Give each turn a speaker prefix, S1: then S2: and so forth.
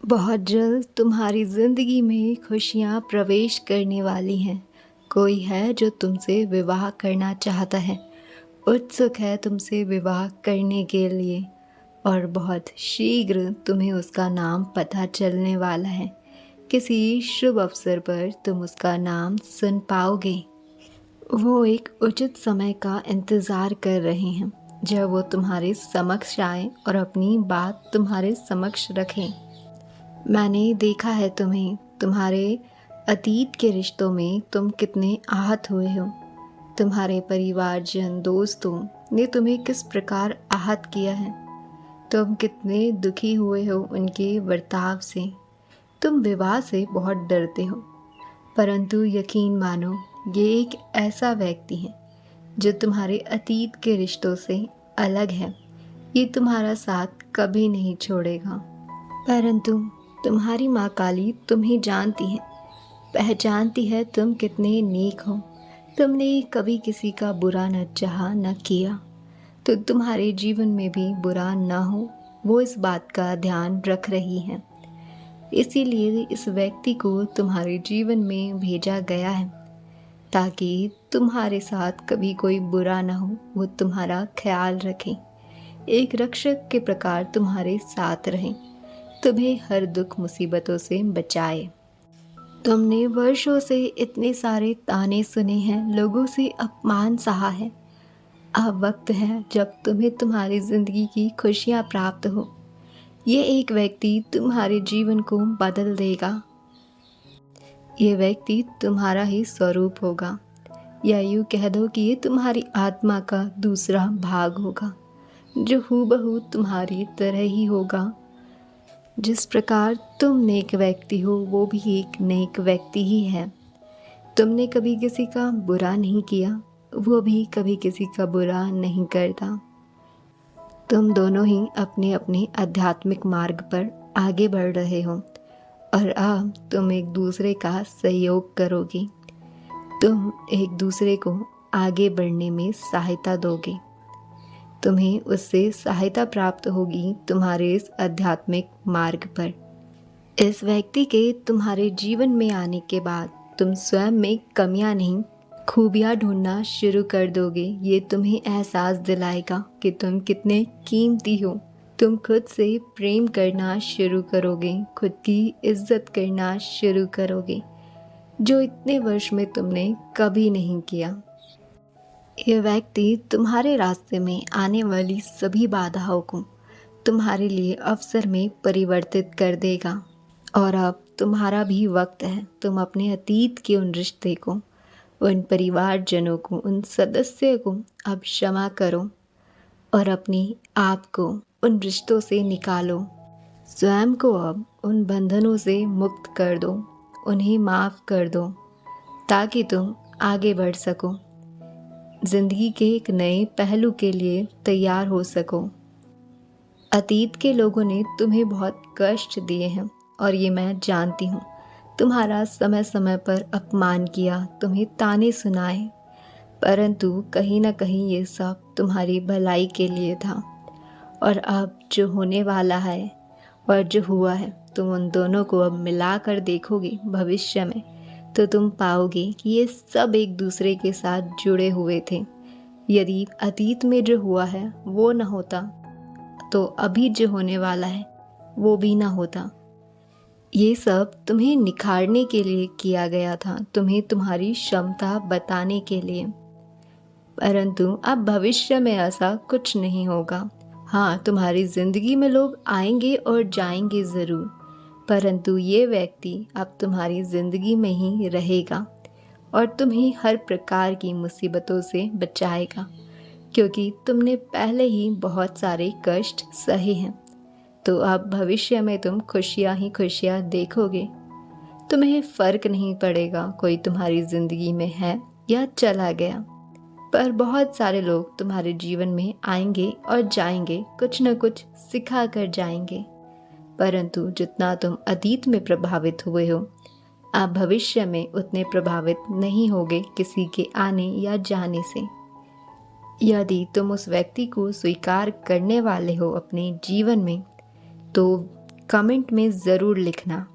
S1: बहुत जल्द तुम्हारी ज़िंदगी में खुशियाँ प्रवेश करने वाली हैं। कोई है जो तुमसे विवाह करना चाहता है, उत्सुक है तुमसे विवाह करने के लिए और बहुत शीघ्र तुम्हें उसका नाम पता चलने वाला है। किसी शुभ अवसर पर तुम उसका नाम सुन पाओगे। वो एक उचित समय का इंतज़ार कर रहे हैं जब वो तुम्हारे समक्ष आए और अपनी बात तुम्हारे समक्ष रखें। मैंने देखा है तुम्हें, तुम्हारे अतीत के रिश्तों में तुम कितने आहत हुए हो। तुम्हारे परिवारजन दोस्तों ने तुम्हें किस प्रकार आहत किया है। तुम कितने दुखी हुए हो उनके बर्ताव से। तुम विवाह से बहुत डरते हो, परंतु यकीन मानो ये एक ऐसा व्यक्ति है जो तुम्हारे अतीत के रिश्तों से अलग है। ये तुम्हारा साथ कभी नहीं छोड़ेगा। परंतु तुम्हारी माँ काली तुम्हें जानती है, पहचानती है तुम कितने नेक हो। तुमने कभी किसी का बुरा न चाहा न किया, तो तुम्हारे जीवन में भी बुरा न हो, वो इस बात का ध्यान रख रही है। इसीलिए इस व्यक्ति को तुम्हारे जीवन में भेजा गया है ताकि तुम्हारे साथ कभी कोई बुरा ना हो, वो तुम्हारा ख्याल रखें, एक रक्षक के प्रकार तुम्हारे साथ रहें, तुम्हें हर दुख मुसीबतों से बचाए। तुमने वर्षों से इतने सारे ताने सुने हैं, लोगों से अपमान सहा है। अब वक्त है जब तुम्हें तुम्हारी ज़िंदगी की खुशियाँ प्राप्त हो। ये एक व्यक्ति तुम्हारे जीवन को बदल देगा। ये व्यक्ति तुम्हारा ही स्वरूप होगा, या यूँ कह दो कि ये तुम्हारी आत्मा का दूसरा भाग होगा, जो हूबहू तुम्हारी तरह ही होगा। जिस प्रकार तुम नेक व्यक्ति हो, वो भी एक नेक व्यक्ति ही है। तुमने कभी किसी का बुरा नहीं किया, वो भी कभी किसी का बुरा नहीं करता। तुम दोनों ही अपने अपने आध्यात्मिक मार्ग पर आगे बढ़ रहे हो और अब तुम एक दूसरे का सहयोग करोगे। तुम एक दूसरे को आगे बढ़ने में सहायता दोगे। तुम्हें उससे सहायता प्राप्त होगी तुम्हारे इस आध्यात्मिक मार्ग पर। इस व्यक्ति के तुम्हारे जीवन में आने के बाद तुम स्वयं में कमियां नहीं, खूबियां ढूंढना शुरू कर दोगे। ये तुम्हें एहसास दिलाएगा कि तुम कितने कीमती हो। तुम खुद से प्रेम करना शुरू करोगे, खुद की इज्जत करना शुरू करोगे, जो इतने वर्ष में तुमने कभी नहीं किया। ये व्यक्ति तुम्हारे रास्ते में आने वाली सभी बाधाओं को तुम्हारे लिए अवसर में परिवर्तित कर देगा। और अब तुम्हारा भी वक्त है, तुम अपने अतीत के उन रिश्ते को, उन परिवारजनों को, उन सदस्यों को अब क्षमा करो और अपने आप को उन रिश्तों से निकालो। स्वयं को अब उन बंधनों से मुक्त कर दो, उन्हें माफ़ कर दो, ताकि तुम आगे बढ़ सको, जिंदगी के एक नए पहलू के लिए तैयार हो सको। अतीत के लोगों ने तुम्हें बहुत कष्ट दिए हैं और ये मैं जानती हूँ। तुम्हारा समय समय पर अपमान किया, तुम्हें ताने सुनाए, परंतु कहीं ना कहीं ये सब तुम्हारी भलाई के लिए था। और अब जो होने वाला है और जो हुआ है, तुम उन दोनों को अब मिला कर देखोगे भविष्य में, तो तुम पाओगे कि ये सब एक दूसरे के साथ जुड़े हुए थे। यदि अतीत में जो हुआ है वो न होता, तो अभी जो होने वाला है वो भी ना होता। ये सब तुम्हें निखारने के लिए किया गया था, तुम्हें तुम्हारी क्षमता बताने के लिए। परंतु अब भविष्य में ऐसा कुछ नहीं होगा। हाँ, तुम्हारी ज़िंदगी में लोग आएंगे और जाएंगे ज़रूर, परंतु ये व्यक्ति अब तुम्हारी ज़िंदगी में ही रहेगा और तुम्हें हर प्रकार की मुसीबतों से बचाएगा, क्योंकि तुमने पहले ही बहुत सारे कष्ट सहे हैं। तो अब भविष्य में तुम खुशियाँ ही खुशियाँ देखोगे। तुम्हें फ़र्क नहीं पड़ेगा कोई तुम्हारी ज़िंदगी में है या चला गया, पर बहुत सारे लोग तुम्हारे जीवन में आएंगे और जाएंगे, कुछ न कुछ सिखा कर जाएंगे। परंतु जितना तुम अतीत में प्रभावित हुए हो, आप भविष्य में उतने प्रभावित नहीं होगे किसी के आने या जाने से। यदि तुम उस व्यक्ति को स्वीकार करने वाले हो अपने जीवन में, तो कमेंट में ज़रूर लिखना।